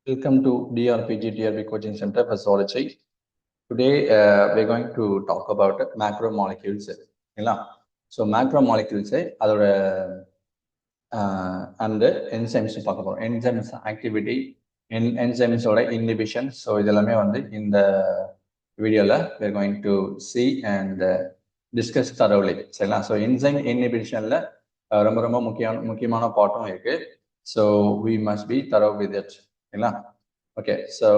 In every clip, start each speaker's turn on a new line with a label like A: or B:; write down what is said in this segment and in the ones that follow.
A: Welcome to DRPG TRP Coaching Center for Zoology. Today, we're going to talk about macromolecules. So, macromolecules, and enzymes பார்க்க போறோம். Enzymes activity, enzymes ஓட inhibition. So, இதெல்லாமே வந்து இந்த வீடியோல we're going to see and discuss thoroughly. சரிங்களா? So, enzyme inhibitionல ரொம்ப முக்கியமான பார்ட்டும் இருக்கு. So, we must be thorough with it. சரிங்களா? ஓகே, ஸோ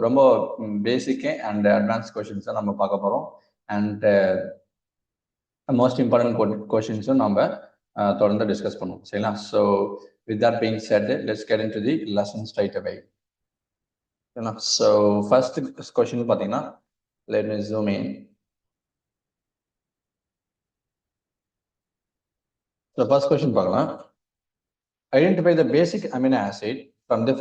A: ரொம்ப பேசிக் அண்ட் அட்வான்ஸ் கொஷின்ஸ் தான் நம்ம பார்க்க போகிறோம். அண்ட் மோஸ்ட் இம்பார்ட்டன்ட் கொஷின்ஸும் நம்ம தொடர்ந்து டிஸ்கஸ் பண்ணுவோம். சரிங்களா? So with that being set, let's get into the lesson straight away. சரிங்களா? ஸோ ஃபர்ஸ்ட் கொஷின் பார்த்தீங்கன்னா, let me zoom in. So first question பார்க்கலாம். Identify the basic amino acid from the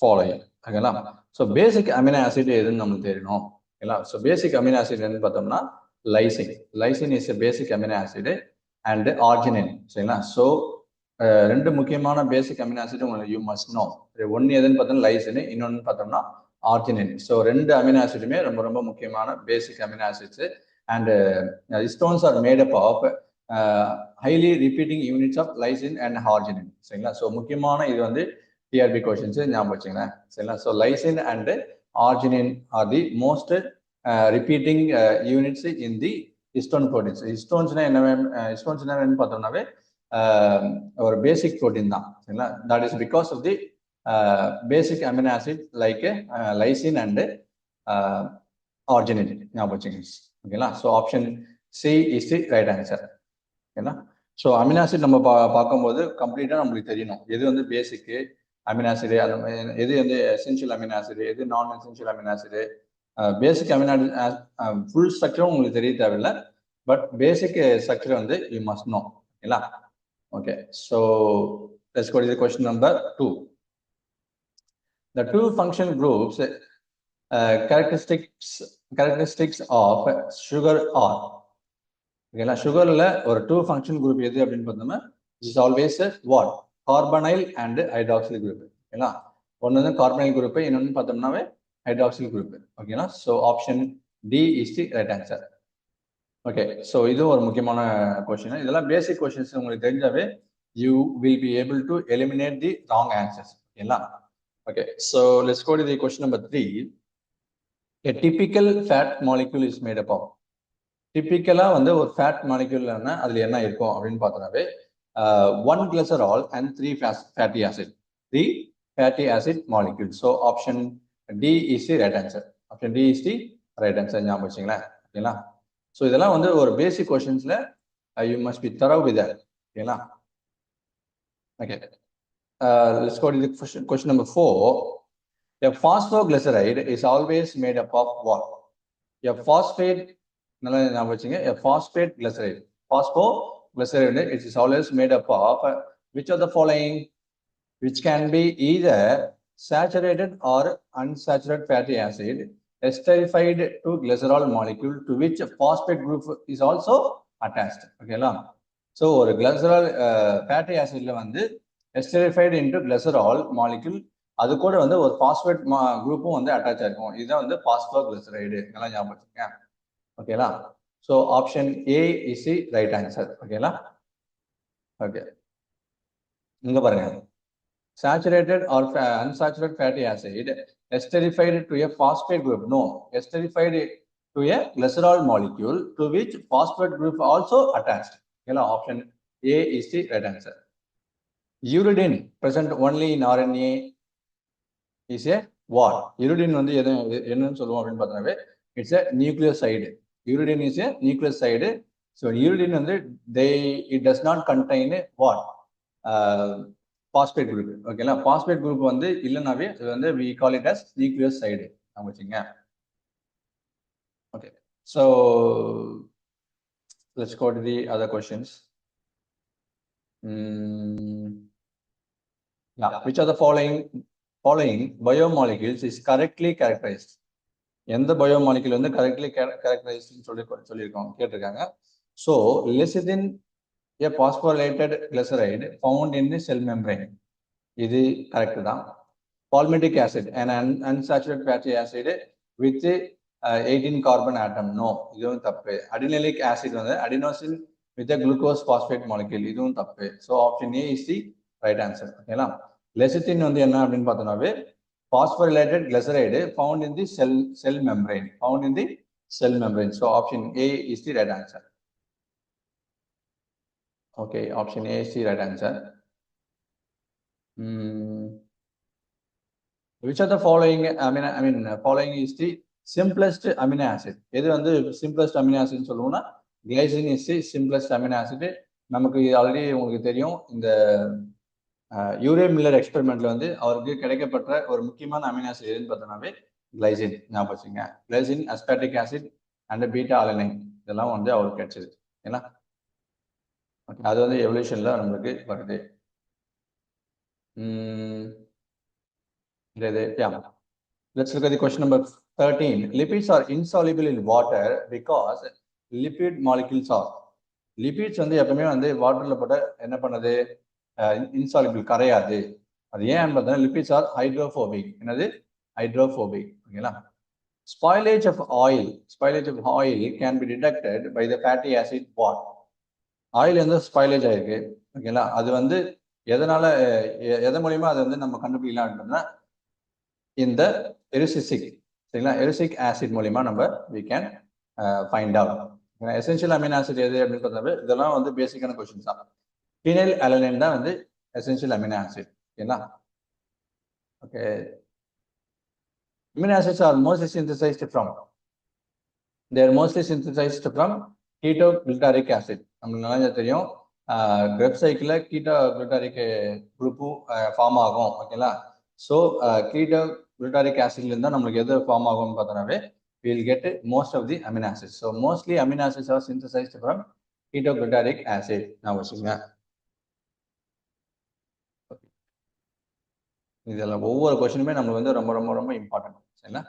A: following. ஓகேங்களா? So basic amino acid எதுன்னு நம்மளுக்கு தெரியணும். ஓகேங்களா? So basic amino acid என்னன்னு பார்த்தோம்னா lysine is a basic amino acid and arginine. சரிங்களா? So ரெண்டு முக்கியமான பேசிக் அமினோ ஆசிட் உங்களுக்கு யூ மஸ்ட் நோ. ஒன்று எதுன்னு பார்த்தோம்னா லைசின், இன்னொன்று பார்த்தோம்னா ஆர்ஜினின். ஸோ ரெண்டு அமினோ ஆசிடுமே ரொம்ப முக்கியமான basic amino acids. And histones are made up of highly repeating units of lysine and arginine. சரிங்களா? ஸோ முக்கியமான இது வந்து TRP கொஷின்ஸ் ஞாபகம் வச்சுங்களேன். சரிங்களா? So lysine and arginine are the most repeating units in the histone proteins. ஹிஸ்டோன்ஸ்னா என்னன்னு பார்த்தோம்னாவே ஒரு பேசிக் ப்ரோட்டீன் தான். சரிங்களா? That is because of the basic amino acid like lysine and arginine. ஞாபகம் வச்சுங்க. ஓகேங்களா? So option C is the right answer. ஓகேங்களா? ஸோ அமினோ ஆசிட் நம்ம பார்க்கும்போது கம்ப்ளீட்டாக நம்மளுக்கு தெரியணும் எது வந்து பேசிக்கு அமினோ ஆசிட், அது எது வந்து எசென்ஷியல் அமினோ ஆசிட், எது நான் essential amino acid. Basic amino full ஸ்ட்ரக்சரும் உங்களுக்கு தெரிய தேவையில்லை, பட் பேசிக் ஸ்ட்ரக்சர் வந்து யூ மஸ்ட் நோ. ஓகேங்களா? Okay, so let's go to the question number 2. The two function groups characteristics of sugar are. ஓகேங்களா? சுகர்ல ஒரு டூ ஃபங்க்ஷன் குரூப் எது அப்படின்னு பார்த்தோம்னா, is always what? Carbonyl and hydroxyl group. ஓகேங்களா? ஒன்று வந்து கார்பனைல் குரூப், இன்னொன்று பார்த்தோம்னாவே ஹைட்ராக்சில் குரூப். ஓகேங்களா? So option D is the right answer. Okay, so இது ஒரு முக்கியமான கொஸ்டின். இதெல்லாம் பேசிக் கொஸ்டின்ஸ் உங்களுக்கு தெரிஞ்சாவே you will be able to eliminate the wrong answers. ஓகேங்களா? Okay, so let's go to the question number 3. A typical fat molecule is made up of. டிப்பிக்கலா வந்து ஒரு ஃபேட் மாலிக்யூல் அதுல என்ன இருக்கும் அப்படின்னு பார்த்தோம்னாவே 1 glycerol and 3 fatty acid molecule. So option D is the right answer. Option D is the right answer. ஞாபகம் வச்சுங்களேன். ஓகேங்களா? ஸோ இதெல்லாம் வந்து ஒரு பேசிக் கொஸ்டின்ஸ்ல you must be thorough with that. ஓகேங்களா? Okay, let's go to the question number 4. A phosphoglyceride is always made up of what? A phosphate, நல்லா ஞாபகம் வச்சுங்க. A phosphate glyceride. Phosphoglyceride, it is always made up of which of the following? Which can be either saturated or unsaturated fatty acid esterified to glycerol molecule to which a phosphate group is also attached. ஓகேங்களா? So ஒரு glycerol fatty acidல வந்து esterified into glycerol molecule, அது கூட வந்து ஒரு phosphate குரூப்பும் வந்து attach ஆயிருக்கும். இதுதான் வந்து பாஸ்போகிளிசரைடு. நல்லா ஞாபகம் வச்சுக்கோங்க. ஓகேங்களா? So option A is the right answer. ஓகேங்களா? ஓகே, இங்க பாருங்க. Saturated or unsaturated fatty acid esterified to a phosphate group. No, esterified to a glycerol molecule to which phosphate group also attached. ஓகேங்களா? Option A is the right answer. Uridine present only in RNA is a what? Uridine வந்து என்னன்னு சொல்லுவோம் அப்படின்னு பார்த்தோம்னாவே it's a nucleoside. Uridine is a nucleoside. So uridine வந்து it does not contain what? Phosphate group. ஓகேங்களா? phosphate group வந்து இல்லைனாவே அது வந்து we call it as nucleoside. நம்ம வச்சுங்க. Okay, so let's go to the other questions. Yeah, which are the following biomolecules is correctly characterized? எந்த பயோமாலிகுல் வந்து correctly கேரக்டரைஸ்ட்னு சொல்லியிருக்காங்க கேட்டிருக்காங்க. So lecithin, a phosphorylated glyceride found in the cell membrane. இது correct தான். Palmitic acid, an unsaturated fatty acid with 18 carbon atom. No, இதுவும் தப்பு. Adenylate acid வந்து adenosine with a glucose phosphate molecule. இதுவும் தப்பு. So option A is the right answer. ஓகேங்களா? Lecithin வந்து என்ன அப்படின்னு பார்த்தோம்னாவே phosphorylated glyceride found in the cell membrane. Found in the cell membrane. So option A is the right answer. Okay, option A is the right answer. Which of the following, following is the simplest amino acid? எது வந்து simplest amino acid சொல்லுவோம்னா glycine is the simplest amino acid. நமக்கு already உங்களுக்கு தெரியும், இந்த யூரே Miller எக்ஸ்பெரிமெண்ட்ல வந்து அவருக்கு கிடைக்கப்பட்ட ஒரு முக்கியமான அமினோ ஆசிட் எதுன்னு பார்த்தோம்னாவே கிளைசின். ஞாபகம் வச்சுங்க, glycine, aspartic acid and beta alanine இதெல்லாம் வந்து அவருக்கு கிடைச்சது. ஏன்னா அது வந்து எவல்யூஷன்ல நம்மளுக்கு வருது. Yeah. Let's look at the question number 13. Lipids are insoluble in water because lipid molecules are. Lipids வந்து எப்பவுமே வந்து வாட்டர்ல போட்ட என்ன பண்ணது, இன்சாலிபிள், கரையாது. அது ஏன் பார்த்தா லிபிட்ஸ் ஆர் ஹைட்ரோபோபிக். என்னது? ஹைட்ரோபோபிக். ஓகேங்களா? Spoilage of oil can be detected by the fatty acid what? Oil வந்து ஸ்பாயிலேஜ் ஆயிருக்கு. ஓகேங்களா? அது வந்து எதனால, எதன் மூலியமா அதை வந்து நம்ம கண்டுபிடிக்கலாம் அப்படின்னா இந்த எரிசிக், சரிங்களா, எரிசிக் ஆசிட் மூலியமா நம்ம we can find out. Essential amino acid எது அப்படின்னு பார்த்தா இதெல்லாம் வந்து பேசிக்கான கொஸ்டின்ஸ் தான். ஃபீனைல் அலனைன் தான் வந்து எசென்ஷியல் அமினோ ஆசிட். ஓகேங்களா? Okay. Amino acids are mostly synthesized from, they are mostly synthesized from ketoglutaric acid. நம்மளுக்கு நல்லா தெரியும், கிரெப் சைக்கிள்ல கீட்டோகுளுட்டாரிக் குரூப்பும் ஃபார்ம் ஆகும். ஓகேங்களா? ஸோ ketoglutaric acid இருந்தா நம்மளுக்கு எது ஃபார்ம் ஆகும்னு பார்த்தோம்னாவே we'll get most of the amino acids. So mostly amino acids are synthesized from ketoglutaric acid. நான் வச்சுங்க, இதெல்லாம் ஒவ்வொரு கொஸ்டினுமே நம்மளுக்கு வந்து ரொம்ப ரொம்ப ரொம்ப இம்பார்ட்டன்ட். சரிங்களா?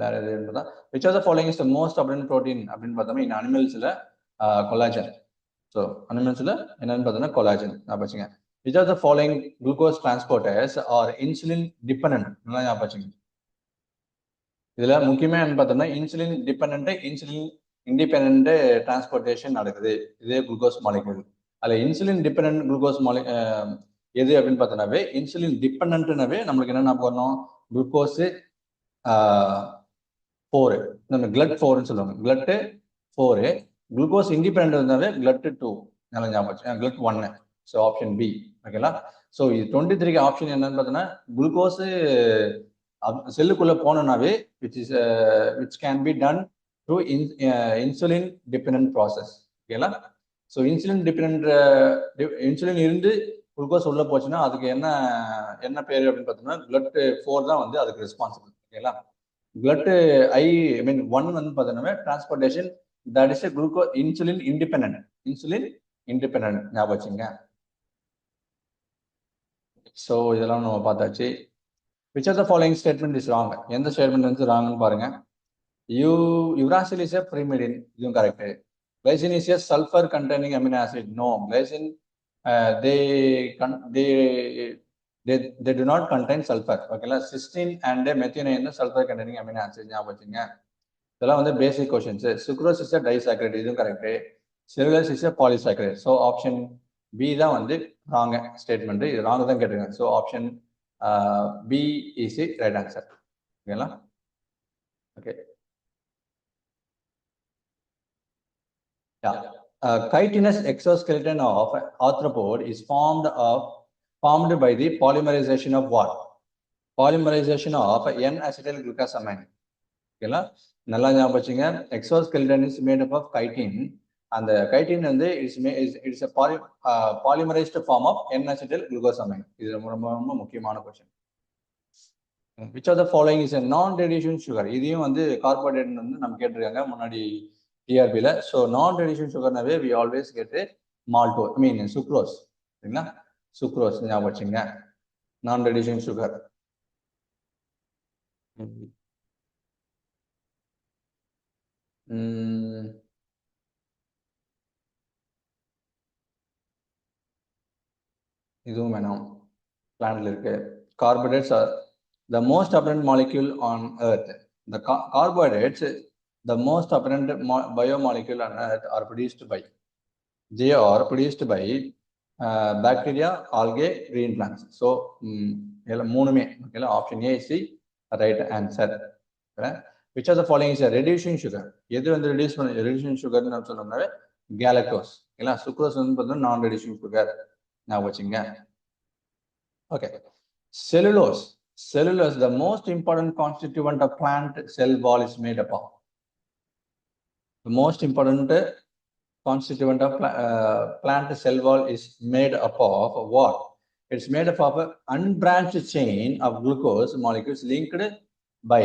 A: வேற எது இருந்தா which of the following is the most abundant protein அப்படின்னு பார்த்தோம்னா in animalsல கொலாஜன். ஸோ அனிமல்ஸ்ல என்னன்னு பார்த்தோம்னா கொலாஜன். நான் வச்சுங்க. which of the following glucose transporters are insulin dependent? நல்லா ஞாபகம் வச்சுங்க. இதுல முக்கியமா என்ன பார்த்தோம்னா insulin depend, insulin independent transportation நடக்குது இதே குளுக்கோஸ் மாலிகுல். அதுல இன்சுலின் டிபெண்ட் குளுக்கோஸ் எது அப்படின்னு பார்த்தோம்னாவே இன்சுலின் டிபெண்ட்னாவே நம்மளுக்கு என்ன ஞாபகம் வரணும், குளுக்கோஸ் 4, நம்ம கிளட் 4ன்னு சொல்லுவாங்க, கிளட் 4. குளுக்கோஸ் இண்டிபெண்ட் இருந்தாவே கிளட் 2. நல்லா ஞாபகம், கிளட் 1. So option B. ஓகேங்களா? ஸோ இது 23 ஆப்ஷன் என்னன்னு பார்த்தோன்னா குளுக்கோஸ் செல்லுக்குள்ள போனோம்னாவே which can be done through insulin dependent process. ஓகேங்களா? ஸோ இன்சுலின் இருந்து குளுக்கோஸ் உள்ள போச்சுன்னா அதுக்கு என்ன பேரு அப்படின்னு பார்த்தோம்னா கிளட் 4 தான் வந்து அதுக்கு ரெஸ்பான்சிபிள். ஓகேங்களா? கிளட் ஐ மீன் 1 வந்து பார்த்தோம்னா transportation, that is glucose insulin independent. ஞாபகம் வச்சுங்க. ஸோ இதெல்லாம் நம்ம பார்த்தாச்சு. Which of the following statement is wrong? எந்த ஸ்டேட்மெண்ட் வந்து ராங்னு பாருங்க. Uracil is a pyrimidine. இதுவும் correct. Glycine is a sulfur containing amino acid. No, glycine they do not contain sulfur. ஓகேங்களா? cysteine and methionine sulfur containing amino acid. ஞாபகம் வச்சுங்க. இதெல்லாம் வந்து basic questions. Sucrose is a disaccharide. இதுவும் correct. cellulose is a polysaccharide. So option B தான் வந்து wrong statement. இது wrong தான் கேட்டிருக்காங்க. So option B is the right answer. ஓகேங்களா? Okay. Chitinous exoskeleton of arthropod is formed by the polymerization of what? Polymerization of N-acetyl glucosamine. ஓகேங்களா? நல்லா ஞாபகம் வச்சுங்க. Exoskeleton is made up of chitin. அந்த chitin வந்து it's a polymerized form of N-acetyl glucosamine. இது ரொம்ப ரொம்ப முக்கியமான question. Which of the following is a non-reducing sugar? இதையும் வந்து கார்போஹைட்ரேட் வந்து நம்ம கேட்டிருக்காங்க முன்னாடி டிஆர்பியில். ஸோ நான்-ரெடியூசிங் சுகர்னாவே we always get maltose, sucrose. சரிங்களா? சுக்ரோஸ் ஞாபகம் வச்சுங்க. Non reducing sugar. இதுவும் வேணும். பிளான்ட்ல இருக்கு. Carbohydrates are the most abundant molecule on earth. The carbohydrates, the most abundant biomolecule on earth, are produced by, they are produced by bacteria, algae, green plants. So மூணுமே ஓகேல. Option A C right answer. which of the following is a reducing sugar? எது வந்து reducing sugar ன்னு நம்ம சொன்னோம்னாவே galactose. இல்ல sucrose வந்து பார்த்தீங்கன்னா நான் ரெடியூசிங் சுகர். நான் வச்சுங்க. Okay. Cellulose. Cellulose, the most important constituent of plant cell wall, is made up of. The most important constituent of plant cell wall is made up of what? It's made up of an unbranched chain of glucose molecules linked by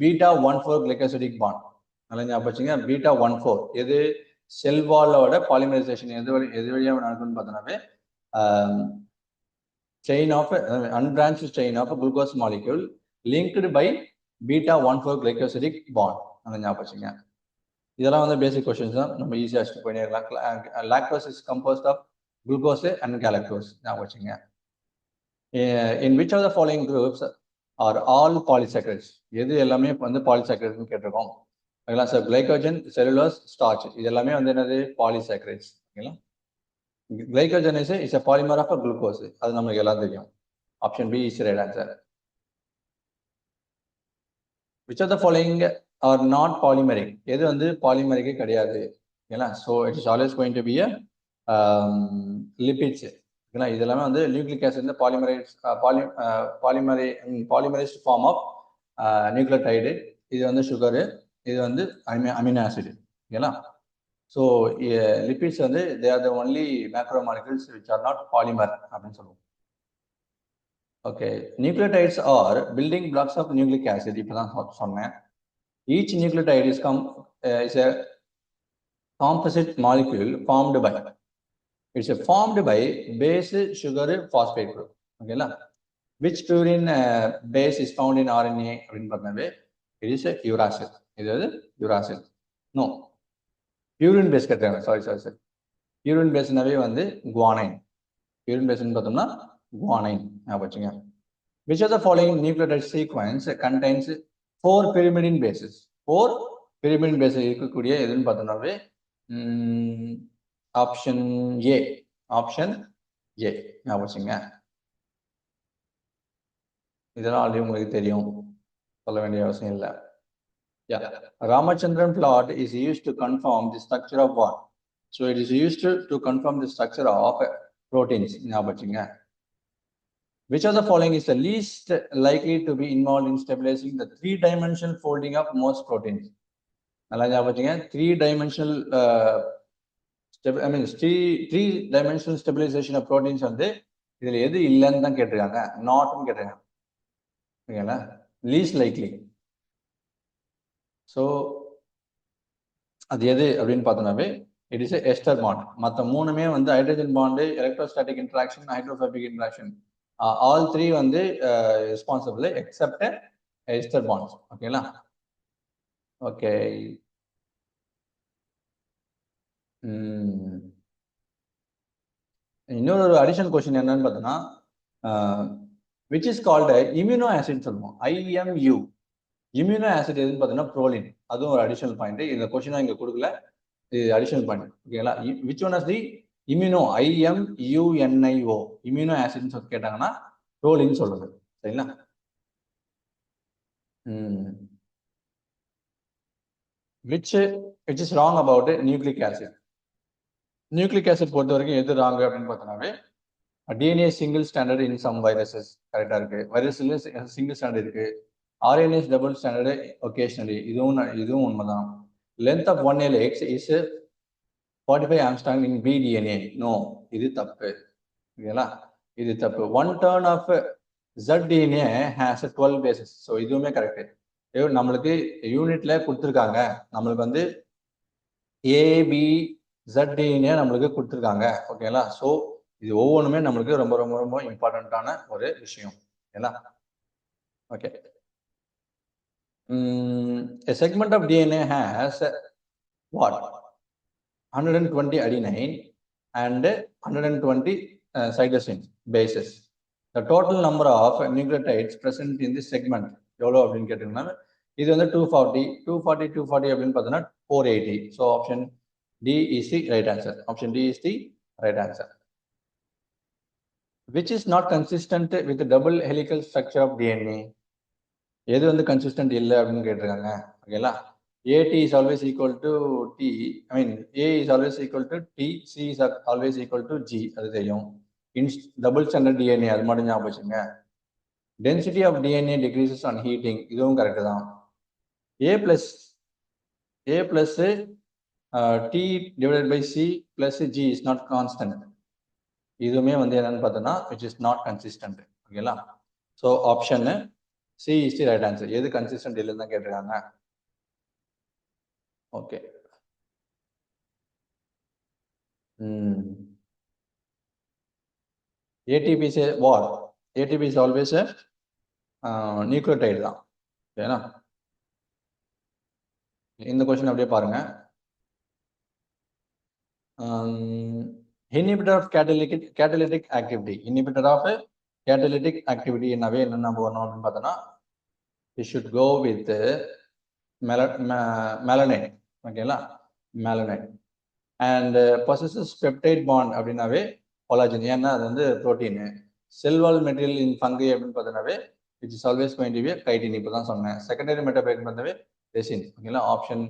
A: beta-1,4 glycosidic bond. beta-1,4. எது செல் வாலோட polymerisation எது வழியாக நடக்கும்னு பார்த்தோம்னாவே chain of unbranched chain of a glucose molecule linked by beta-1,4 glycosidic bond. அந்த ஞாபகம் வச்சுங்க. இதெல்லாம் வந்து basic questions தான், நம்ம ஈஸியாக அடிச்சுட்டு போயிட்டே இருக்கலாம். Lactose is composed of glucose and galactose. ஞாபகம் வச்சுங்க. In which of the following groups are all polysaccharides? எது எல்லாமே வந்து பாலிசாக்கரைட்ஸ்னு கேட்டிருக்கோம். ஓகேங்களா. ஸோ கிளைகோஜன், செல்லுலோஸ், ஸ்டார்ச் இது எல்லாமே வந்து என்னது பாலிசாக்கரைட்ஸ். ஓகேங்களா. Glycogenase is a polymer of a glucose. அது நமக்கு எல்லாம் தெரியும். Option B is right answer. Which of the following are not polymeric? எது வந்து பாலிமரிக் கிடையாது? ஓகேங்களா. So it is always going to be a lipids. ஓகேங்களா. இது எல்லாமே வந்து நியூக்ளிக் ஆசிட் இந்த பாலிமரைஸ்ட் ஃபார்ம் ஆஃப் நியூக்ளியோடைடு. இது வந்து சுகரு, இது வந்து அமினோ ஆசிட். ஓகேங்களா. So lipids வந்து they are the only macromolecules which are not polymer அப்படின்னு சொல்லுவோம். Okay. Nucleotides are building blocks of nucleic acid. இப்பதான் சொன்னேன். Each nucleotide is a composite molecule formed by, it's a formed by base sugar phosphate group. ஓகேங்களா. which purine base is found in RNA அப்படின்னு பார்த்தோம்னாவே it is a uracil. இது uracil. no, purine base கட்டுறாங்க. Sorry purine பேஸ்னாவே வந்து guanine. Purine பேஸ்ன்னு பார்த்தோம்னா guanine. வச்சுங்க. Which are the following nucleotide sequence contains 4 pyrimidine bases? 4 pyrimidine bases இருக்கக்கூடிய எதுன்னு பார்த்தோம்னாவே option A. Option A. வச்சுங்க. இதெல்லாம் ஆல்ரெடி உங்களுக்கு தெரியும், சொல்ல வேண்டிய அவசியம் இல்லை. Yeah, Ramachandran plot is used to confirm the structure of what? So it is used to confirm the structure of proteins. Which of the following is the least likely to be involved in stabilizing the 3-dimensional folding of most proteins? 3-dimensional three-dimensional stabilization of proteins வந்து இதுல எது இல்லைன்னு தான் கேட்டிருக்காங்க, நாட்னு கேட்டிருக்காங்க. ஓகேங்களா. Least likely. So அது எது அப்படின்னு பார்த்தோம்னாவே இட் இஸ் எஸ்டர் பாண்ட். மற்ற மூணுமே வந்து hydrogen bond, electrostatic interaction, hydrophobic interaction, all 3 வந்து ரெஸ்பான்சிபிள் எக்ஸப்ட் எஸ்டர் பாண்ட்ஸ். ஓகேங்களா. ஓகே. இன்னொரு அடிஷனல் கொஸ்டின் என்னன்னு பார்த்தோம்னா which is called imino acid சொல்லுவோம். IMU. இம்யூனோ ஆசிட் எதுன்னு பார்த்தீங்கன்னா ப்ரோலின். அதுவும் ஒரு அடிஷனல் பாயிண்ட். இந்த கொஸ்டினா இங்க கொடுக்கல, இது அடிஷனல் பாயிண்ட். ஓகேங்களா. Which one as the immuno, IMUNIO immuno ஆசிட்னு சொல்லி கேட்டாங்கன்னா ப்ரோலின் சொல்லுது. சரிங்களா. Which is wrong about nucleic acid? Nucleic acid பொறுத்த வரைக்கும் எது ராங் அப்படின்னு பார்த்தோம்னாவே DNA single standard in some viruses கரெக்டா இருக்கு. வைரஸ்ல சிங்கிள் ஸ்டாண்டர்ட் இருக்கு. RNA is double standard occasionally. இதுவும் உண்மைதான். Length of one helix is 45 Armstrong in bDNA. No, இது தப்பு. ஓகேங்களா. இது தப்பு. One turn of zDNA has 12 bases. So இதுவுமே கரெக்ட். நம்மளுக்கு யூனிட்ல கொடுத்துருக்காங்க. நம்மளுக்கு வந்து ABZDNA நம்மளுக்கு கொடுத்துருக்காங்க. ஓகேங்களா. ஸோ இது ஒவ்வொன்றுமே நம்மளுக்கு ரொம்ப ரொம்ப ரொம்ப இம்பார்ட்டண்ட்டான ஒரு விஷயம். ஓகேங்களா. Okay. A segment of DNA has what? 120 adenine and 120 cytosine bases. The total number of nucleotides present in this segment எவ்வளோ அப்படின்னு கேட்டிங்கன்னா இது வந்து 240 அப்படின்னு பார்த்தோன்னா 480. So option D is the right answer. Option D is the right answer. Which is not consistent with the double helical structure of DNA? எது வந்து consistent இல்லை அப்படின்னு கேட்டிருக்காங்க. ஓகேங்களா, AT is always equal to T. I mean A is always equal to T, C is always equal to G. அது தெரியும். Double standard DNA அது மட்டும் ஞாபகம் வச்சுங்க. Density of DNA decreases on heating. இதுவும் கரெக்ட் தான். A plus T divided by C plus G is not constant. இதுவுமே வந்து என்னன்னு பார்த்தோன்னா which is not consistent. ஓகேங்களா, so option C is the right answer. எது கன்சிஸ்டன்ட் இல்லைன்னு தான் கேட்டிருக்காங்க. Okay, ATP is what? ATP is always a nucleotide தான். ஓகேனா, இந்த கொஸ்டின் அப்படியே பாருங்க. Inhibitor of catalytic activity. Inhibitor of catalytic activity என்னவே என்னென்ன போகணும் அப்படின்னு பார்த்தோன்னா we should go with melanine. ஓகேங்களா, melanine. And possesses peptide bond அப்படின்னாவே collagen. ஏன்னா அது வந்து ப்ரோட்டீனு. செல் வால் மெட்டீரியல் இன் ஃபங்கை அப்படின்னு பார்த்தோன்னாவே which is always going to be chitin. இப்போ தான் சொன்னேன். செகண்டரி மெட்டாபைட் பண்ணவே ரெசின். ஓகேங்களா, option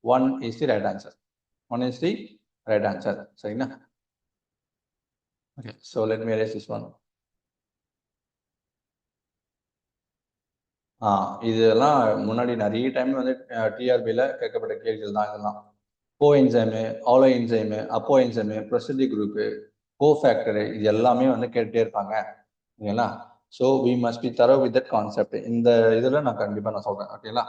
A: 1 is the right answer. 1 is the right answer. சரிங்களா, okay, so let me erase this one. இதெல்லாம் முன்னாடி நிறைய டைம் வந்து டிஆர்பியில் கேட்கப்பட்ட கேள்விகள் தான் இதெல்லாம். Coenzyme, holoenzyme, apoenzyme, prosthetic group, cofactor, இது எல்லாமே வந்து கேட்டுட்டே இருப்பாங்க. ஓகேங்களா, so we must be thorough with that concept. இந்த இதில் நான் கண்டிப்பாக நான் சொல்கிறேன். ஓகேங்களா,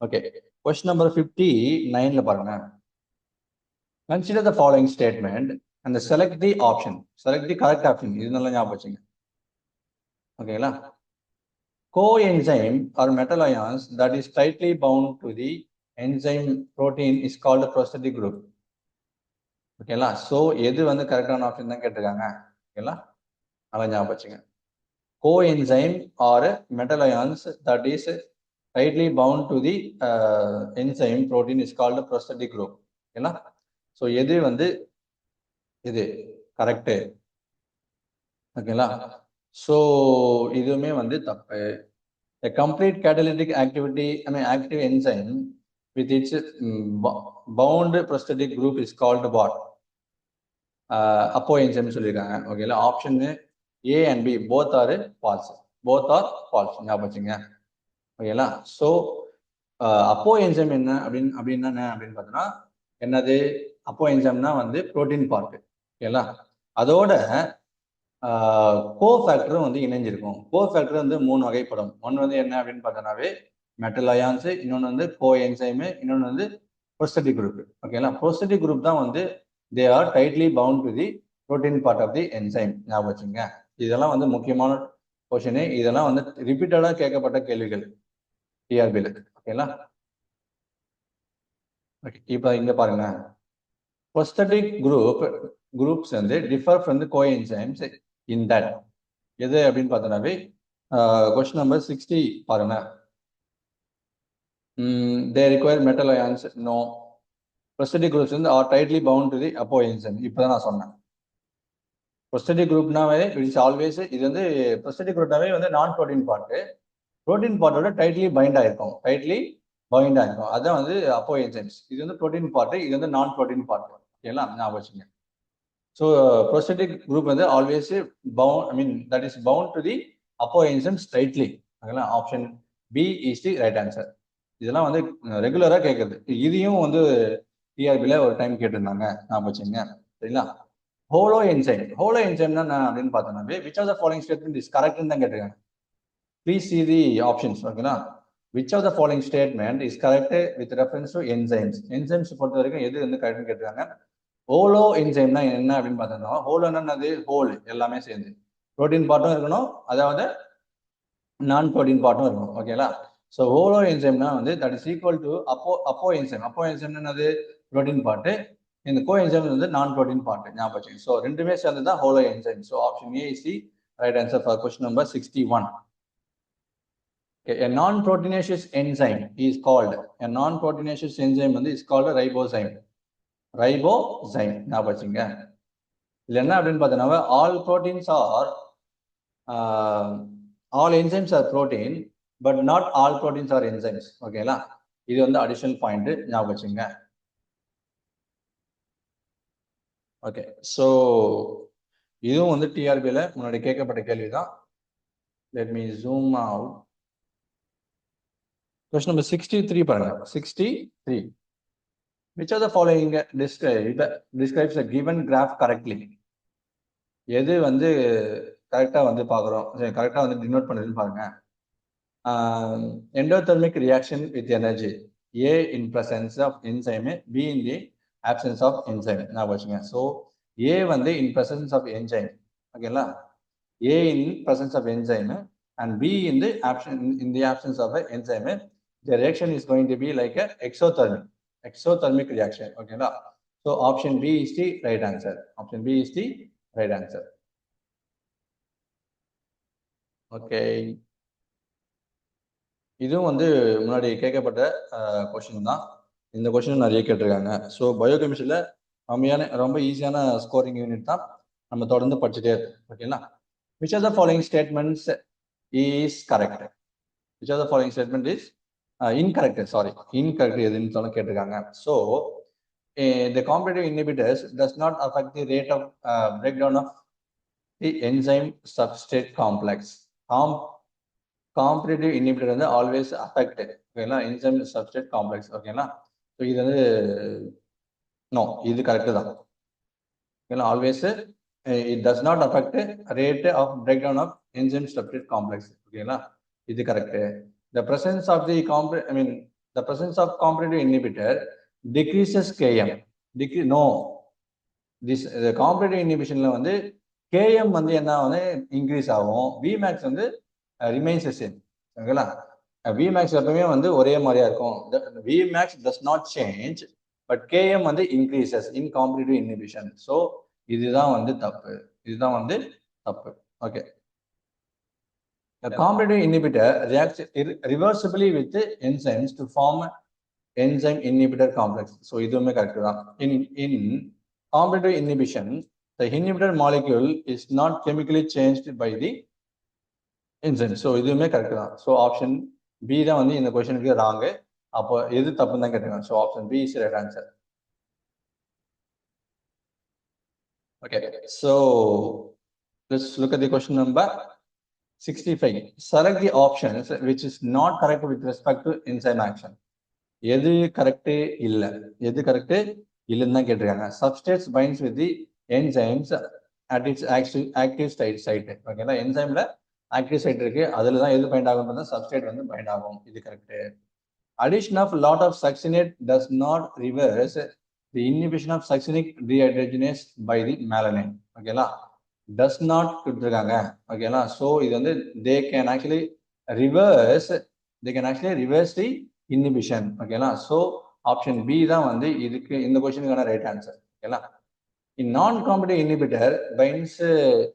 A: ஓகே, கொஸ்டின் நம்பர் 59 பாருங்க. Consider the following statement and select the option. Select the correct option. இது நல்லா ஞாபகம் வச்சுங்க. ஓகேங்களா, coenzyme or metal ions that is tightly bound to the enzyme protein is called a prosthetic group. ஓகேங்களா, so எது வந்து கரெக்டான ஆப்ஷன் தான் கேட்டிருக்காங்க. ஓகேங்களா, நல்லா ஞாபகம் வச்சுங்க. coenzyme or metal ions that is tightly bound to the enzyme protein is called a prosthetic group. ஓகேங்களா, ஸோ எது வந்து இது கரெக்டு. ஓகேங்களா, ஸோ இதுவுமே வந்து தப்பு. A complete catalytic activity, active enzyme with its bound prosthetic group is called what? அப்போ enzyme சொல்லியிருக்காங்க. ஓகேங்களா, option A and B both are false. Both are false. ஞாபகம் வச்சுங்க. ஓகேங்களா, ஸோ அப்போ என்சைம் என்ன அப்படின்னா என்ன அப்படின்னு பார்த்தோன்னா என்னது? அப்போ என்சைம்னா வந்து ப்ரோட்டீன் பார்ட். ஓகேங்களா, அதோட கோ ஃபேக்டரும் வந்து இணைஞ்சிருக்கும். கோ ஃபேக்டர் வந்து 3 வகைப்படும். ஒன்று வந்து என்ன அப்படின்னு பார்த்தோன்னாவே மெட்டல் அயான்ஸு, இன்னொன்று வந்து கோ என்சைமு, இன்னொன்று வந்து ப்ரோஸ்தட்டிக் குரூப். ஓகேங்களா, ப்ரோஸ்தட்டிக் குரூப் தான் வந்து they are tightly bound to the protein part of the enzyme. ஞாபகம் வச்சுங்க. இதெல்லாம் வந்து முக்கியமான கொஸ்டின். இதெல்லாம் வந்து ரிப்பீட்டடாக கேட்கப்பட்ட கேள்விகள் டிஆர்பியில். ஓகேங்களா, ஓகே, இப்போ இங்கே பாருங்க. ப்ரோஸ்தட்டிக் groups வந்து differ from the coenzymes in that. எது அப்படின்னு பார்த்தோன்னாவே கொஸ்டின் நம்பர் 60 பாருங்க. they require metal ions. No. prosthetic groups வந்து are tightly bound to the apo enzyme. இப்போதான் நான் சொன்னேன். prosthetic groupனாவே இட்ஸ் ஆல்வேஸ் இது வந்து prosthetic groupனாவே வந்து நான் ப்ரோட்டீன் பார்ட்டு. ப்ரோட்டீன் பார்ட்டோட டைட்லி பைண்ட் ஆயிருக்கும். அதான் வந்து அப்போ என்சைம்ஸ். இது வந்து ப்ரோட்டீன் பார்ட்டு, இது வந்து நான் ப்ரோட்டீன் பார்ட். ஓகேங்களா, ஞாபகம் வச்சுங்க. So prosthetic group வந்து always bound, that is bound to the அப்போ enzymes tightly. ஓகேங்களா, option B is the right answer. இதெல்லாம் வந்து ரெகுலராக கேட்குறது. இதையும் வந்து டிஆர்பியில் ஒரு டைம் கேட்டிருந்தாங்க. ஞாபகம் வச்சுங்க. சரிங்களா, ஹோலோ என்சைம்னா என்ன அப்படின்னு பார்த்தோம்னாவே which of the following statement is correct தான் கேட்டிருக்காங்க. Please see the options. ஓகேங்களா, which of the following statement is correct with reference to enzymes. Enzymes பொறுத்த வரைக்கும் எது வந்து கரெக்ட்னு கேட்டிருக்காங்க. ஹோலோ என்சைம்னா என்ன அப்படின்னு பார்த்தோம்னா ஹோலோன்னா என்னது? ஹோல் எல்லாமே சேர்ந்து ப்ரோட்டீன் பார்ட்டும் இருக்கணும், அதாவது நான் ப்ரோட்டீன் பார்ட்டும் இருக்கணும். ஓகேங்களா, ஸோ ஹோலோ என்சைம்னா வந்து தட் இஸ் ஈக்குவல் டு அப்போ என்சைம். அப்போ என்சைம்னா என்னது? Protein part. இந்த coenzyme வந்து non-protein part ஞாபகம் வச்சுங்க. ஸோ ரெண்டுமே சேர்ந்து தான் holoenzyme. So option A is the right answer for question number 61. Okay, a non-proteinaceous enzyme is called வந்து is called a ribozyme. ஞாபகம் வச்சுங்க. இதுல என்ன அப்படின்னு பார்த்தீங்கன்னா all enzymes are protein but not all proteins are enzymes. ஓகேங்களா, இது வந்து அடிஷனல் பாயிண்ட் ஞாபகம் வச்சுங்க. ஓகே, ஸோ இதுவும் வந்து டிஆர்பியில் முன்னாடி கேட்கப்பட்ட கேள்விதான். Let me zoom out. Question number 63 பாருங்க. 63. Which of the following describes a given graph correctly? எது வந்து கரெக்டா வந்து பார்க்குறோம், கரெக்டா வந்து டினோட் பண்ணுதுன்னு பாருங்க. Endothermic reaction with energy. A in presence of enzyme, B in the absence of enzyme. ஞாபகம் வச்சுங்க. ஸோ A வந்து in presence of enzyme. ஓகேங்களா, A in presence of enzyme and B in the absence of an enzyme. The reaction is going to be like a exothermic reaction. ஓகேங்களா, so option B is the right answer. Option B is the right answer. Okay, இதுவும் வந்து முன்னாடி கேட்கப்பட்ட question தான். இந்த question நிறைய கேட்டிருக்காங்க. So பயோகெமிஸ்ட்ரியில் ரொம்ப ஈஸியான ஸ்கோரிங் யூனிட் தான், நம்ம தொடர்ந்து படிச்சுட்டே இருக்கோம். ஓகேங்களா, which of the following statements is correct? Which of the following statement is incorrect? Incorrect எதுன்னு கேட்டிருக்காங்க. So the competitive inhibitors does not affect the rate of breakdown of the enzyme substrate complex. Competitive inhibitor வந்து always affect, ஓகேங்களா, enzyme substrate complex. ஓகேங்களா, so இது வந்து no, இது correct தான். ஓகேங்களா, always it does not affect rate of break down of enzyme substrate complex. ஓகேங்களா, இது correct. The presence of the presence of competitive inhibitor decreases KM. No, this competitive இன்ஹிபிஷன்ல வந்து கேஎம் வந்து என்ன வந்து இன்க்ரீஸ் ஆகும், விமேக்ஸ் வந்து ரிமைன்ஸ் சேம். ஓகேங்களா, விமேக்ஸ் எப்பவுமே வந்து ஒரே மாதிரியா இருக்கும். Vmax does not change but KM வந்து increases in competitive inhibition. So இதுதான் வந்து தப்பு. Okay, competitive inhibitor reacts reversibly with enzymes to form enzyme inhibitor complex. So இதுவுமே கரெக்ட் தான். In competitive inhibition the inhibitor molecule is not chemically changed by the enzyme. So இதுவுமே correct தான். So option B தான் வந்து இந்த கொஸ்டினுக்கு wrong. அப்போ எது தப்புன்னு தான் கேட்டிருக்காங்க. So option B is right answer. Okay, so let's look at the question number 65. Select the options which is not correct with respect to enzyme action. எது கரெக்டு இல்லை, எது கரெக்டு இல்லைன்னு தான் கேட்டிருக்காங்க. Substrates binds with the enzymes at its active site. ஓகேங்களா, என்சைம்ல active site இருக்கு, அதுல தான் எது பைண்ட் ஆகும், சப்ஸ்ட்ரேட் வந்து பைண்ட் ஆகும். இது correct. Addition of lot of succinate does not reverse the inhibition of succinic dehydrogenase by the malonate. ஓகேங்களா, டஸ் நாட் கொடுத்துருக்காங்க. ஓகேங்களா, ஸோ இது வந்து they can actually reverse the inhibition. ஓகேங்களா, ஸோ ஆப்ஷன் பி தான் வந்து இதுக்கு இந்த கொஸ்டினுக்கான ரைட் ஆன்சர். ஓகேங்களா, in non-competitive inhibitor binds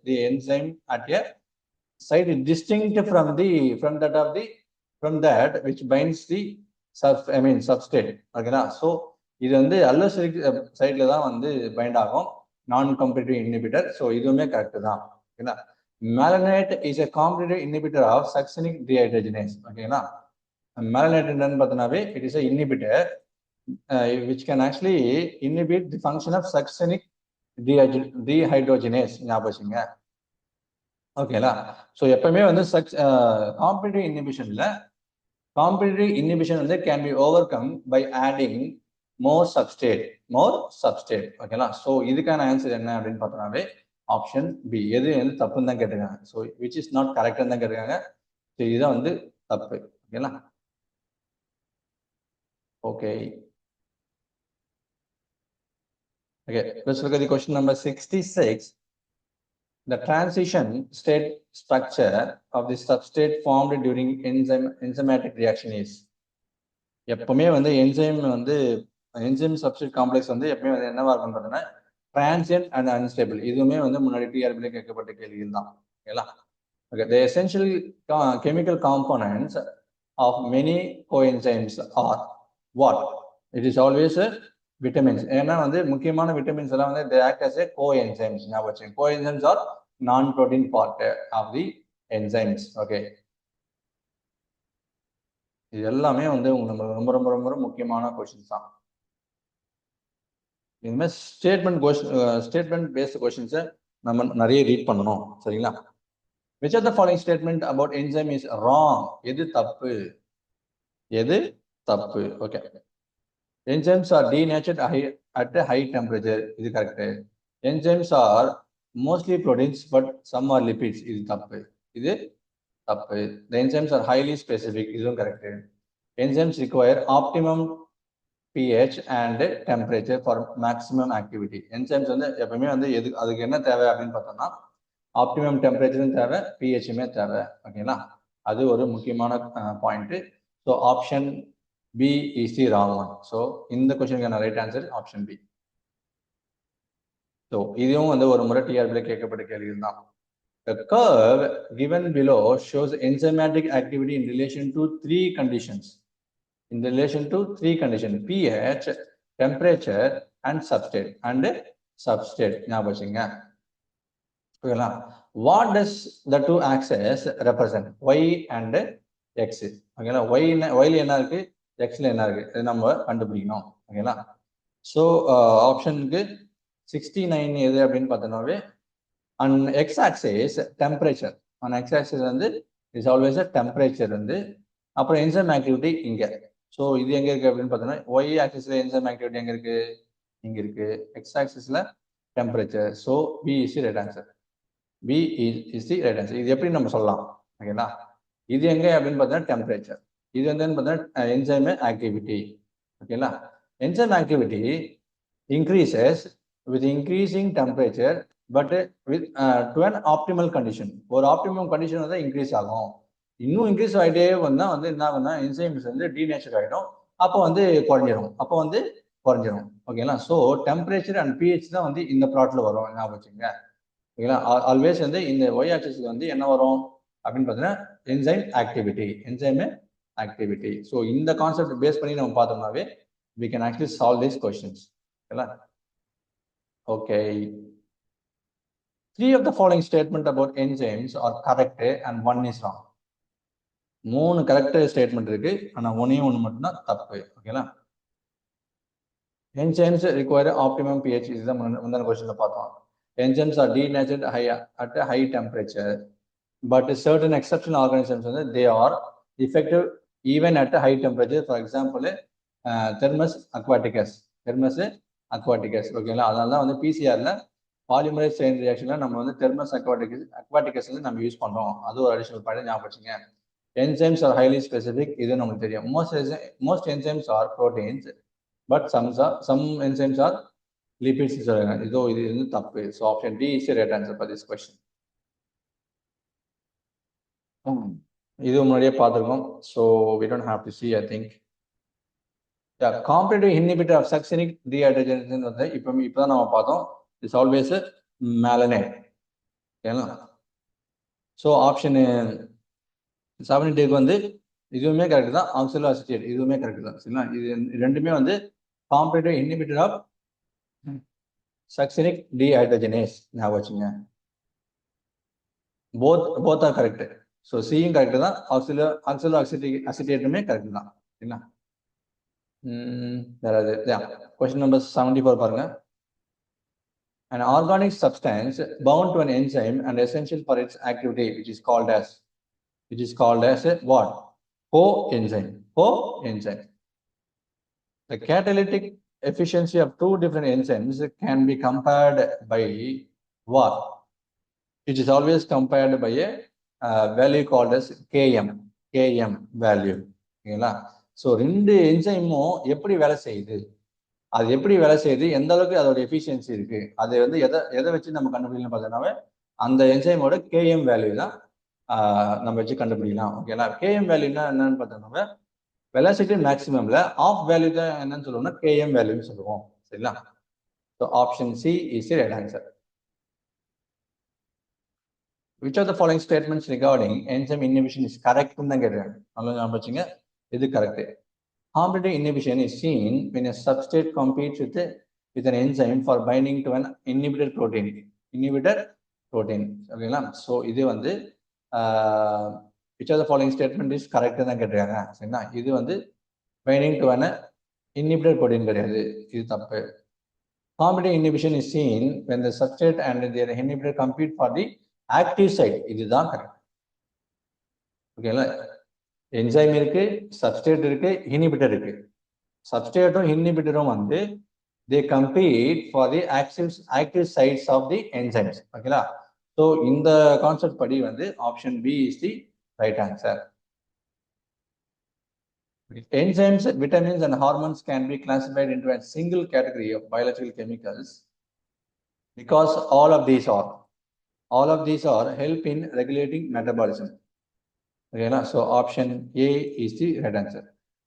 A: the enzyme at a site distinct from that which binds the substrate. ஓகேங்களா, ஸோ இது வந்து அல்லோஸ்டெரிக் சைட்ல தான் வந்து பைண்ட் ஆகும் நான் காம்படிட்டிவ் இன்ஹிபிட்டர். ஸோ இதுவுமே கரெக்ட் தான். ஓகேங்களா, malonate is a competitive inhibitor of succinic dehydrogenase. ஓகேங்களா, மேலனைட் என்னன்னு பார்த்தோம்னாவே it is a inhibitor which can actually inhibit the function of succinic dehydrogenase. ஞாபகம் வச்சுங்க. ஓகேங்களா, ஸோ எப்பவுமே வந்து காம்படிட்டிவ் இன்ஹிபிஷன் வந்து can be overcome by adding more substrate. ஓகேங்களா, ஸோ இதுக்கான ஆன்சர் என்ன அப்படின்னு பார்த்தோம்னாவே ஆப்ஷன் பி. எது வந்து தப்புன்னு தான் கேட்டிருக்காங்க. ஸோ விச் இஸ் நாட் கரெக்ட்னு தான் கேட்டிருக்காங்க. ஸோ இதுதான் வந்து தப்பு. ஓகேங்களா, okay. Okay, let's look at the question number 66. The transition state structure of the substrate formed during enzymatic reaction is. எப்பவுமே வந்து என்சைம் வந்து என்சைம் சப்ஸ்டிரேட் காம்ப்ளெக்ஸ் வந்து எப்பவுமே வந்து என்னவா இருக்கும் பார்த்தீங்கன்னா டிரான்சியன்ட் அண்ட் அன்ஸ்டேபிள். இதுவுமே வந்து முன்னாடி டிஆர்பில கேட்கப்பட்ட கேள்விகள் தான். ஓகேங்களா? Okay, the essential chemical components of many coenzymes are what? It is always vitamins. ஏன்னா வந்து முக்கியமான விட்டமின்ஸ் எல்லாம் வந்து they act as a coenzymes. ஞாபகம் வச்சுங்க. Coenzymes are non-protein part of the enzymes. Okay. இது எல்லாமே வந்து உங்களுக்கு ரொம்ப ரொம்ப ரொம்ப முக்கியமான கொஸ்டின்ஸ் தான். இனிமேல் ஸ்டேட்மெண்ட் பேஸ்ட் கொஸ்டின்ஸை நம்ம நிறைய ரீட் பண்ணணும். சரிங்களா? Which of the following statement about enzyme is wrong? எது தப்பு? எது தப்பு? Okay. Enzymes are denatured at a high temperature. இது correct. Enzymes are mostly proteins but some are lipids. இது தப்பு. இது தப்பு. The enzymes are highly specific. இதுவும் correct. Enzymes require optimum pH and temperature for maximum activity. Enzymes வந்து எப்பவுமே வந்து அதுக்கு என்ன தேவை அப்படின்னு பார்த்தோம்னா ஆப்டிமம் டெம்பரேச்சரும் தேவை, பிஹெச்மே தேவை. ஓகேங்களா? அது ஒரு முக்கியமான point. So option B is the wrong one. So இந்த கொஸ்டினுக்கான right answer option B. So இதுவும் வந்து ஒரு முறை டிஆர்பியில் கேட்கப்பட்ட கேள்வி தான். The curve given below shows enzymatic activity in relation to three conditions. In relation to three conditions: pH, temperature, and substrate. ஞாபகம் வச்சுங்க. ஓகேங்களா? What does the two axes represent? Y and X. ஓகேங்களா? ஒய்ல என்ன இருக்கு, எக்ஸ்ல என்ன இருக்கு, இது நம்ம கண்டுபிடிக்கணும். ஓகேங்களா? ஸோ ஆப்ஷனுக்கு 69 எது அப்படின்னு பார்த்தோம்னாவே and X axis temperature. On X axis வந்து இஸ் ஆல்வேஸ் டெம்பரேச்சர் வந்து, அப்புறம் என்சைம் ஆக்டிவிட்டி இங்க. ஸோ இது எங்க இருக்கு அப்படின்னு பார்த்தோம்னா ஒய் ஆக்சஸ்ல என்சைம் ஆக்டிவிட்டி எங்க இருக்கு, இங்க இருக்கு. எக்ஸ் ஆக்சஸ்ல temperature. So B is the right answer. B is the right answer. இது எப்படி நம்ம சொல்லலாம்? ஓகேங்களா? இது எங்க அப்படின்னு பார்த்தீங்கன்னா டெம்பரேச்சர். இது வந்து பார்த்தீங்கன்னா என்சைம் ஆக்டிவிட்டி. ஓகேங்களா? Enzyme activity increases with increasing temperature but with to an optimal condition. ஒரு ஆப்டிமம் கண்டிஷன் வந்து இன்க்ரீஸ் ஆகும். இன்னும் இன்க்ரீஸ் ஆகிட்டே வந்தா வந்து என்ன ஆகும்னா என்சைம்ஸ் வந்து டீநேச்சர் ஆகிடும். அப்போ வந்து குறைஞ்சிரும். ஓகேங்களா? ஸோ டெம்பரேச்சர் அண்ட் பிஹெச் தான் வந்து இந்த ப்ளாட்ல வரும். ஞாபகம் வச்சுங்க. ஓகேங்களா? ஆல்வேஸ் வந்து இந்த ஒய் ஆக்சிஸ்ல வந்து என்ன வரும் அப்படின்னு பார்த்தீங்கன்னா என்சைம் ஆக்டிவிட்டி. ஸோ இந்த கான்செப்ட் பேஸ் பண்ணி நம்ம பார்த்தோம்னாவே we can actually solve these questions. Okay. 3 of the following statement about enzymes are correct and 1 is wrong. 3 correct statement இருக்கு, ஆனா ஒண்ணு மட்டும்தான் தப்பு. ஓகேங்களா? enzymes require optimum pH. இதுதான் முந்தின கொஸ்டின்ல பார்த்தோம். Enzymes are denatured at a high temperature, but certain exceptional organisms they are effective even at a high temperature. For example, Thermus aquaticus. ஓகேங்களா? அதனால தான் வந்து பிசிஆர்ல பாலிமரைஸ் செயின் ரியாக்ஷன்ல நம்ம வந்து தெர்மஸ் அக்வாட்டிகஸ் வந்து நம்ம யூஸ் பண்றோம். அது ஒரு அடிஷனல் பாயிண்ட் ஞாபகம் வச்சுங்க. Enzymes are highly specific. இது நமக்கு தெரியும். Most enzymes are proteins, but some enzymes are lipids. இது வந்து தப்பு. So option D is the right answer for this question. இது முன்னாடியே பார்த்துருக்கோம். So we don't have to see, I think. Yeah, competitive inhibitor of succinic dehydrogenase வந்து இப்பதான் நம்ம பார்த்தோம். It's always malonate. ஓகேங்களா? ஸோ ஆப்ஷன் 72 வந்து இதுவுமே கரெக்ட் தான். ஆக்சலோ அசிட்டேட் இதுவுமே கரெக்ட் தான். சரிங்களா? இது ரெண்டுமே வந்து competitive inhibitor of succinic dehydrogenase. ஞாபகம் வச்சுங்க. Both are correct. ஸோ சியும் கரெக்ட் தான், ஆக்சலோ அசிட்டேட்டுமே கரெக்ட் தான். சரிங்களா? கொஸ்டின் நம்பர் 74 பாருங்க. An organic substance bound to an enzyme and essential for its activity, which is called as a what? Coenzyme. The catalytic efficiency of two different enzymes can be compared by what? It is always compared by a value called as Km value. ஓகேங்களா? So ரெண்டு என்சைமும் எப்படி வேலை செய்யுது, எந்த அளவுக்கு அதோட efficiency இருக்கு, அது வந்து எதை வச்சு நம்ம கண்டுபிடிக்கலாம் பார்த்தோம்னாவே அந்த என்சைமோட கேஎம் வேல்யூ தான் நம்ம வச்சு கண்டுபிடிக்கலாம். ஓகேங்களா? கேஎம் வேல்யூனா என்னன்னு பார்த்தோம்னா வெலாசிட்டி மேக்ஸிமம்ல ஆஃப் வேல்யூ தான் என்னன்னு சொல்லுவோம்னா Km வேல்யூன்னு சொல்லுவோம். சரிங்களா? So option C is the right answer. Which of the following statements regarding enzyme inhibition is correct? தான் கேட்குறாங்க. நல்லா ஞாபகம் வச்சுங்க. இது correct. Competitive inhibition is seen when a substrate competes with an enzyme for binding to an inhibitor protein. ஓகேங்களா? So இது வந்து which of the following statement is correct தான் கேட்டிருக்காங்க. சரிங்களா? இது வந்து binding to an inhibitor protein கிடையாது. இது தப்பு. Competitive inhibition is seen when the substrate and their inhibitor compete for the active site. இதுதான் கரெக்ட். ஓகேங்களா? என்சைம் இருக்கு, சப்ஸ்ட்ரேட் இருக்கு, இன்ஹிபிட்டர் இருக்கு. சப்ஸ்ட்ரேட்டும் இன்ஹிபிட்டரும் வந்து they compete for the active sites of the enzymes. ஓகேங்களா? ஸோ இந்த கான்செப்ட் படி வந்து option B is the right answer. Enzymes, vitamins, and hormones can be classified into a single category of biological chemicals because all of these are help in regulating metabolism. Okay, so option A is the right answer.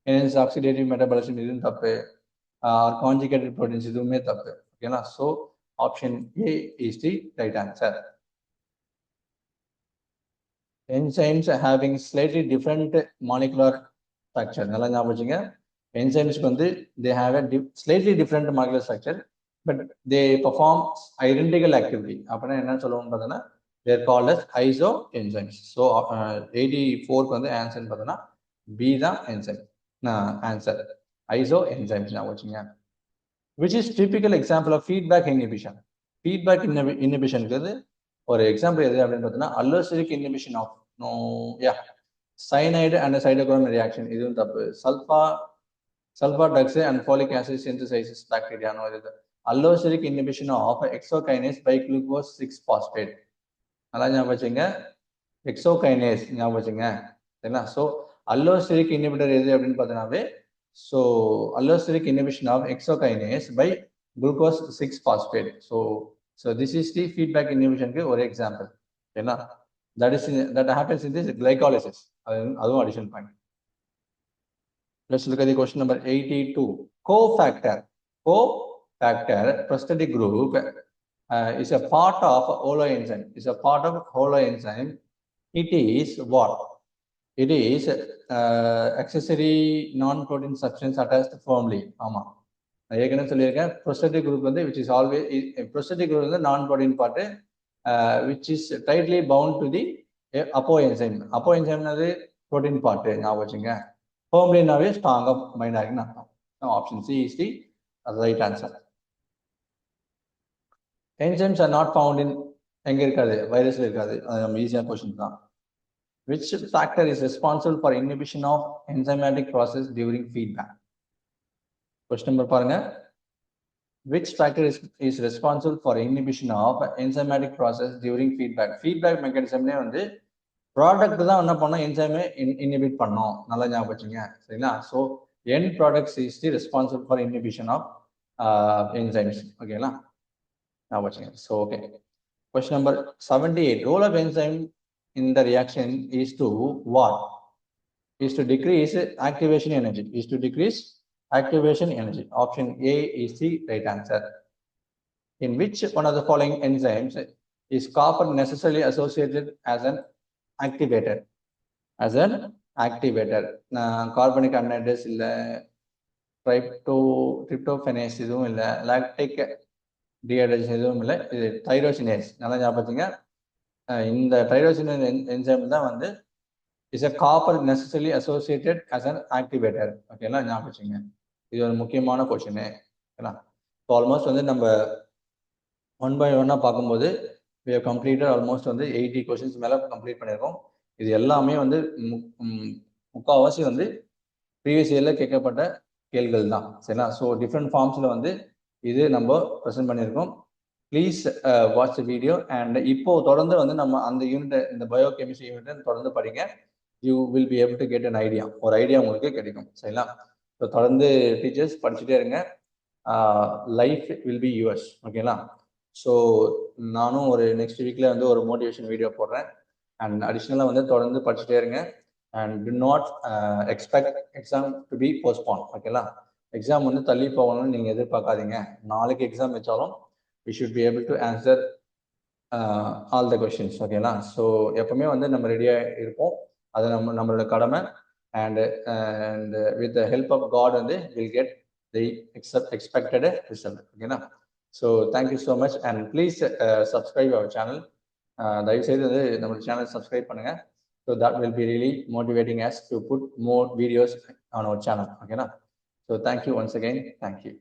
A: Hence, oxidative metabolism isn't தப்பு, or conjugated proteins இதுவுமே தப்பு. Okay, so option A is the right answer. Enzymes having slightly different molecular structure. நல்லா ஞாபகம் வச்சுங்க. Enzymes வந்து they have a slightly different molecular structure, but they perform identical activity. அப்படின்னா என்ன சொல்லுவோம்னு பார்த்தீங்கன்னா they are called as isoenzymes. So 84க்கு வந்து answer பார்த்தீங்கன்னா B தான் enzyme. ஆன்சர் isoenzymes ஞாபகம் வச்சுங்க. Which is typical example of feedback inhibition. Feedback inhibitionக்கு ஒரு example எது அப்படின்னு பார்த்தீங்கன்னா allosteric inhibition of cyanide and cytochrome reaction. இதுவும் தப்பு. sulfur dioxide and folic acid synthesizes bacteria. No, இது allosteric inhibition of hexokinase by glucose 6-phosphate. நல்லா ஞாபகம் வச்சுங்க. hexokinase ஞாபகம் வச்சுங்க. சரிங்களா? ஸோ allosteric inhibitor எது அப்படின்னு பார்த்தீங்கன்னாவே so allosteric inhibition of hexokinase by glucose 6-phosphate. So this is the feedback inhibition ஒரு example. ஏன்னா that happens in this glycolysis. அதுவும் additional point. Let's look at the question number 82. Cofactor prosthetic group is a part of holoenzyme. It is what? It is accessory non-protein substance attached firmly. ஆமா, நான் ஏற்கனவே சொல்லியிருக்கேன். prosthetic group வந்து which is always prosthetic group வந்து non-protein part which is tightly bound to the apoenzyme. apoenzyme அது protein part ஞாபகம் வச்சுங்க. firmly-நாவே ஸ்ட்ராங்கா பைண்ட் ஆகின்னு அர்த்தம். Option C is the right answer. enzymes are not found in எங்க இருக்காது, வைரஸ்ல இருக்காது. அது நம்ம ஈஸியான கொஸ்டின் தான். Which factor is responsible for inhibition of enzymatic process during feedback? Question number பாருங்க. Which factor is responsible for inhibition of enzymatic process during feedback? Feedback mechanismலே வந்து product தான் என்ன பண்ணோம், என்சைமை இன்ஹிபிட் பண்ணோம். நல்லா ஞாபகம் வச்சுங்க. சரிங்களா? So end products is the responsible for inhibition of enzymes. ஓகேங்களா? ஞாபகம் வச்சுங்க. So okay. Question number 78. Role of enzyme in the reaction is to what? Is to decrease activation energy. Option A is the right answer. In which one of the following enzymes is copper necessarily associated as an activator? Carbonic anhydrase இல்ல, tryptophanase இதுவும் இல்ல, lactic dehydrogenase இதுவும் இல்ல, இது tyrosinase. நல்லா ஞாபகம் வச்சுங்க. இந்த டைரோசினேஸ் என்சைம் தான் வந்து is a copper necessarily associated as an activator. ஓகேங்களா? ஞாபகம் வச்சுங்க. இது ஒரு முக்கியமான கொஸ்டின். ஓகேங்களா? ஸோ ஆல்மோஸ்ட் வந்து நம்ம 1 by 1 பார்க்கும்போது we have completed almost வந்து 80 questions மேலே கம்ப்ளீட் பண்ணியிருக்கோம். இது எல்லாமே வந்து முக்கால்வாசி வந்து ப்ரீவியஸ் இயரில் கேட்கப்பட்ட கேள்விகள் தான். சரிங்களா? ஸோ டிஃப்ரெண்ட் ஃபார்ம்ஸில் வந்து இது நம்ம ப்ரெசென்ட் பண்ணியிருக்கோம். Please watch the video. And இப்போ தொடர்ந்து வந்து நம்ம அந்த யூனிட், இந்த பயோகெமிஸ்ட்ரி யூனிட் தொடர்ந்து படிங்க. You will be able to get an idea. ஒரு ஐடியா உங்களுக்கு கிடைக்கும். சரிங்களா? ஸோ தொடர்ந்து டீச்சர்ஸ் படிச்சுட்டே இருங்க. Life will be yours. ஓகேங்களா? ஸோ நானும் ஒரு நெக்ஸ்ட் வீக்கில் வந்து ஒரு மோட்டிவேஷன் வீடியோ போடுறேன். அண்ட் அடிஷ்னலாக வந்து தொடர்ந்து படிச்சுட்டே இருங்க. and do not expect exam to be postponed. ஓகேங்களா, எக்ஸாம் வந்து தள்ளி போகணும்னு நீங்கள் எதிர்பார்க்காதீங்க. நாளைக்கு எக்ஸாம் வச்சாலும் we should be able to answer all the questions. ஓகேங்களா, ஸோ எப்பவுமே வந்து நம்ம ரெடியாக இருப்போம். அது நம்மளோட கடமை. and with the help of God வந்து we'll get the expected result. ஓகேங்களா, so thank you so much and please subscribe our channel. தயவு செய்து வந்து நம்ம சேனல் சப்ஸ்கிரைப் பண்ணுங்க. So that will be really motivating us to put more videos on our channel. Okay, na? So thank you once again. Thank you.